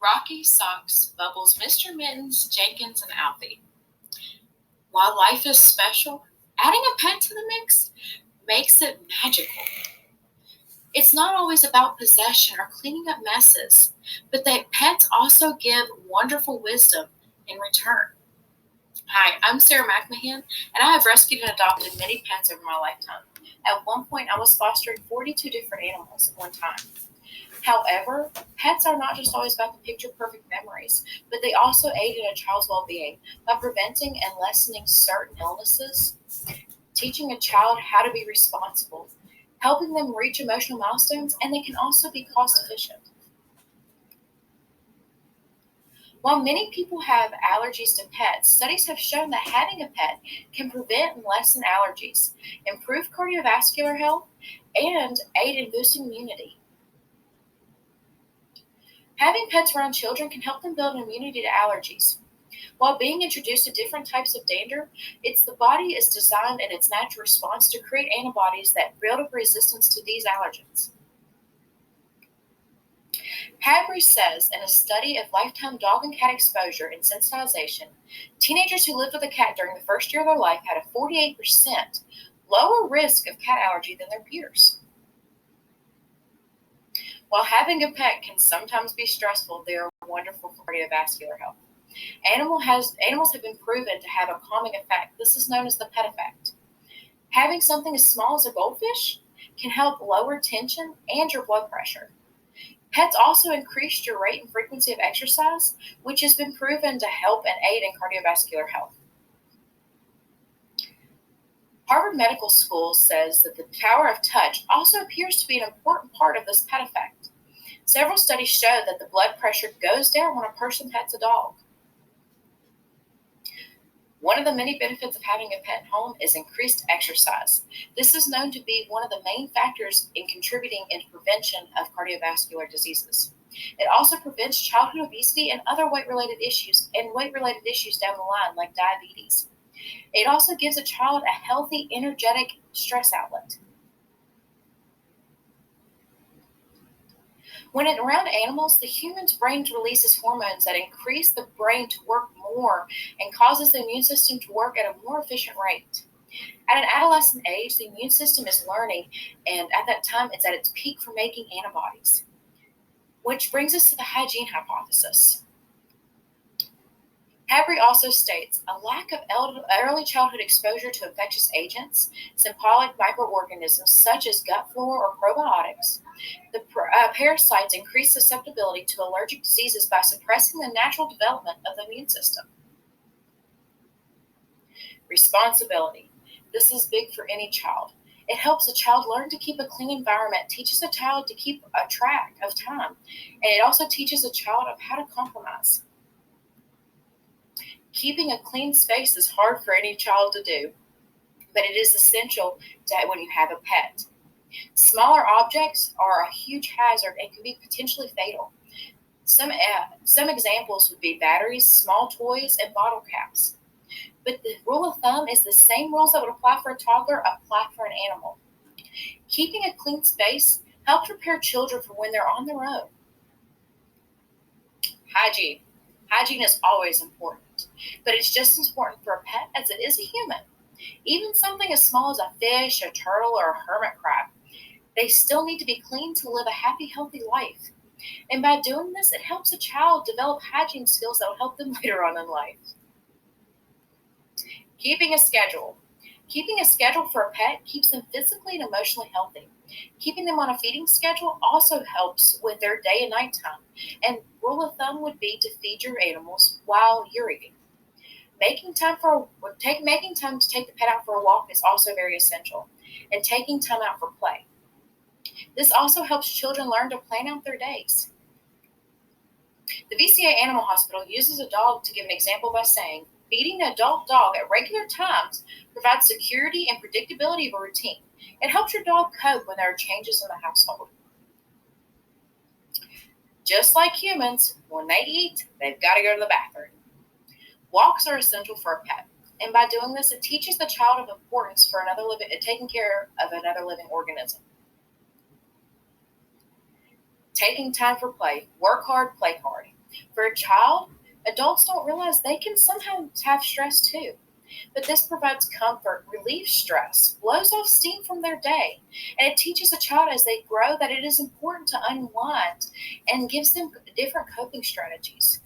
Rocky, Socks, Bubbles, Mr. Mittens, Jenkins, and Alfie. While life is special, adding a pet to the mix makes it magical. It's not always about possession or cleaning up messes, but that pets also give wonderful wisdom in return. Hi, I'm Sarah McMahon, and I have rescued and adopted many pets over my lifetime. At one point, I was fostering 42 different animals at one time. However, pets are not just always about the picture-perfect memories, but they also aid in a child's well-being by preventing and lessening certain illnesses, teaching a child how to be responsible, helping them reach emotional milestones, and they can also be cost-efficient. While many people have allergies to pets, studies have shown that having a pet can prevent and lessen allergies, improve cardiovascular health, and aid in boosting immunity. Having pets around children can help them build an immunity to allergies. While being introduced to different types of danger, the body is designed in its natural response to create antibodies that build up resistance to these allergens. Habry says in a study of lifetime dog and cat exposure and sensitization, teenagers who lived with a cat during the first year of their life had a 48% lower risk of cat allergy than their peers. While having a pet can sometimes be stressful, they are wonderful for cardiovascular health. Animals have been proven to have a calming effect. This is known as the pet effect. Having something as small as a goldfish can help lower tension and your blood pressure. Pets also increase your rate and frequency of exercise, which has been proven to help and aid in cardiovascular health. Harvard Medical School says that the power of touch also appears to be an important part of this pet effect. Several studies show that the blood pressure goes down when a person pets a dog. One of the many benefits of having a pet home is increased exercise. This is known to be one of the main factors in contributing in prevention of cardiovascular diseases. It also prevents childhood obesity and other weight-related issues down the line, like diabetes. It also gives a child a healthy, energetic stress outlet. When around animals, the human's brain releases hormones that increase the brain to work more and causes the immune system to work at a more efficient rate. At an adolescent age, the immune system is learning, and at that time, it's at its peak for making antibodies. Which brings us to the hygiene hypothesis. Habry also states a lack of early childhood exposure to infectious agents, symbolic microorganisms such as gut flora or probiotics. The parasites increase susceptibility to allergic diseases by suppressing the natural development of the immune system. Responsibility. This is big for any child. It helps a child learn to keep a clean environment, teaches a child to keep a track of time, and it also teaches a child of how to compromise. Keeping a clean space is hard for any child to do, but it is essential when you have a pet. Smaller objects are a huge hazard and can be potentially fatal. Some examples would be batteries, small toys, and bottle caps. But the rule of thumb is the same rules that would apply for a toddler apply for an animal. Keeping a clean space helps prepare children for when they're on their own. Hygiene. Hygiene is always important, but it's just as important for a pet as it is a human. Even something as small as a fish, a turtle, or a hermit crab, they still need to be clean to live a happy, healthy life. And by doing this, it helps a child develop hygiene skills that will help them later on in life. Keeping a schedule. Keeping a schedule for a pet keeps them physically and emotionally healthy. Keeping them on a feeding schedule also helps with their day and night time. And rule of thumb would be to feed your animals while you're eating. Making time to take the pet out for a walk is also very essential, and taking time out for play. This also helps children learn to plan out their days. The VCA Animal Hospital uses a dog to give an example by saying, feeding an adult dog at regular times provides security and predictability of a routine. It helps your dog cope when there are changes in the household. Just like humans, when they eat, they've got to go to the bathroom. Walks are essential for a pet, and by doing this, it teaches the child of importance for taking care of another living organism. Taking time for play. Work hard, play hard. For a child, adults don't realize they can somehow have stress too. But this provides comfort, relieves stress, blows off steam from their day, and it teaches a child as they grow that it is important to unwind and gives them different coping strategies.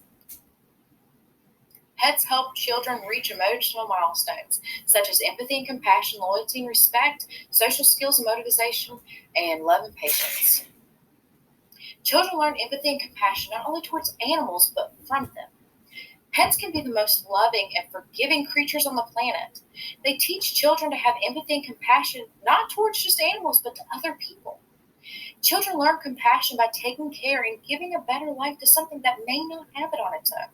Pets help children reach emotional milestones such as empathy and compassion, loyalty and respect, social skills and motivation, and love and patience. Children learn empathy and compassion not only towards animals but from them. Pets can be the most loving and forgiving creatures on the planet. They teach children to have empathy and compassion not towards just animals but to other people. Children learn compassion by taking care and giving a better life to something that may not have it on its own.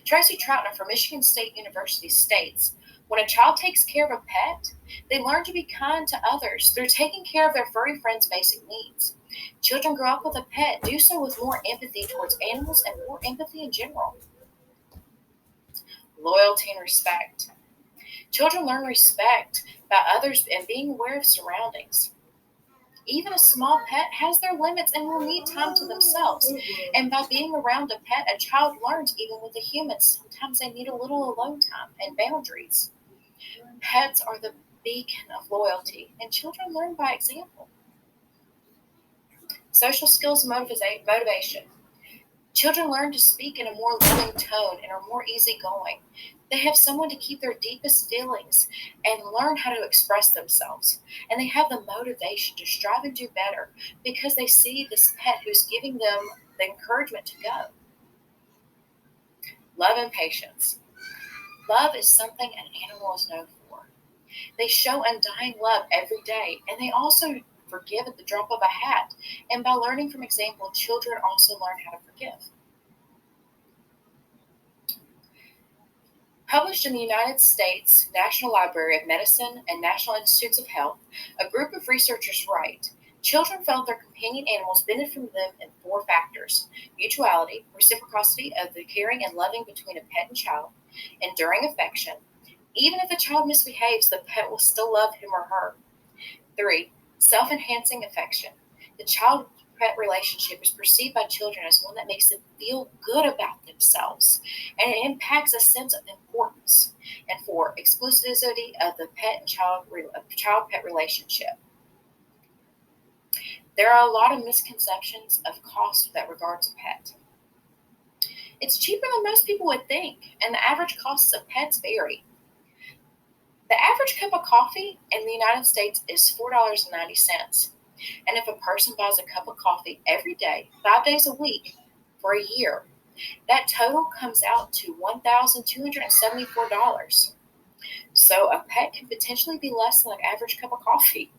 Tracy Troutner from Michigan State University states, when a child takes care of a pet, they learn to be kind to others through taking care of their furry friends' basic needs. Children grow up with a pet, do so with more empathy towards animals and more empathy in general. Loyalty and respect. Children learn respect by others and being aware of surroundings. Even a small pet has their limits and will need time to themselves. And by being around a pet, a child learns even with a human. Sometimes they need a little alone time and boundaries. Pets are the beacon of loyalty, and children learn by example. Social skills and motivation. Children learn to speak in a more loving tone and are more easygoing. They have someone to keep their deepest feelings and learn how to express themselves. And they have the motivation to strive and do better because they see this pet who's giving them the encouragement to go. Love and patience. Love is something an animal is known for. They show undying love every day, and they also forgive at the drop of a hat. And by learning from example, children also learn how to forgive. Published in the United States National Library of Medicine and National Institutes of Health, a group of researchers write, children felt their companion animals benefit from them in 4 factors: mutuality, reciprocity of the caring and loving between a pet and child, enduring affection. Even if the child misbehaves, the pet will still love him or her. 3. Self-enhancing affection. The child-pet relationship is perceived by children as one that makes them feel good about themselves, and it impacts a sense of importance. And 4. Exclusivity of the pet and child-pet relationship. There are a lot of misconceptions of cost that regards a pet. It's cheaper than most people would think, and the average costs of pets vary. The average cup of coffee in the United States is $4.90. And if a person buys a cup of coffee every day, 5 days a week, for a year, that total comes out to $1,274. So a pet can potentially be less than an average cup of coffee.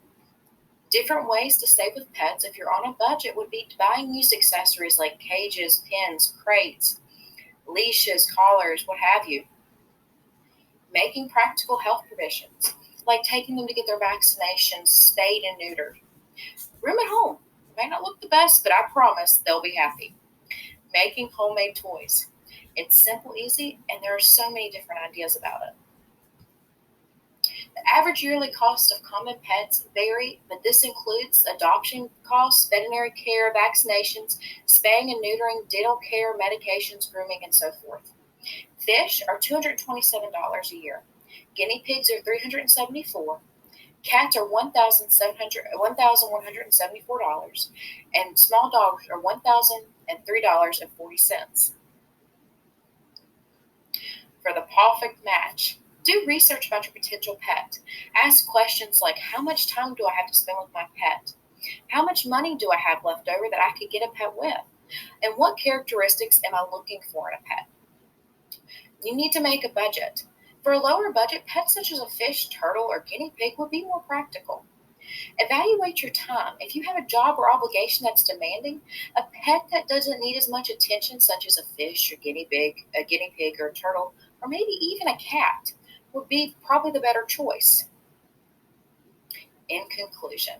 Different ways to save with pets if you're on a budget would be buying used accessories like cages, pins, crates, leashes, collars, what have you. Making practical health provisions, like taking them to get their vaccinations, spayed and neutered. Room at home. It may not look the best, but I promise they'll be happy. Making homemade toys. It's simple, easy, and there are so many different ideas about it. The average yearly cost of common pets vary, but this includes adoption costs, veterinary care, vaccinations, spaying and neutering, dental care, medications, grooming, and so forth. Fish are $227 a year. Guinea pigs are $374. Cats are $1,174, and small dogs are $1,003.40. For the perfect match, do research about your potential pet. Ask questions like, how much time do I have to spend with my pet? How much money do I have left over that I could get a pet with? And what characteristics am I looking for in a pet? You need to make a budget. For a lower budget, pets such as a fish, turtle, or guinea pig would be more practical. Evaluate your time. If you have a job or obligation that's demanding, a pet that doesn't need as much attention, such as a fish or guinea pig or a turtle, or maybe even a cat, would be probably the better choice. In conclusion,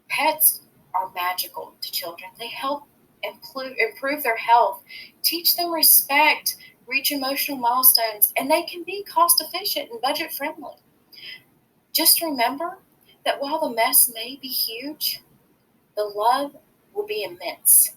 pets are magical to children. They help improve their health, teach them respect, reach emotional milestones, and they can be cost efficient and budget friendly. Just remember that while the mess may be huge, the love will be immense.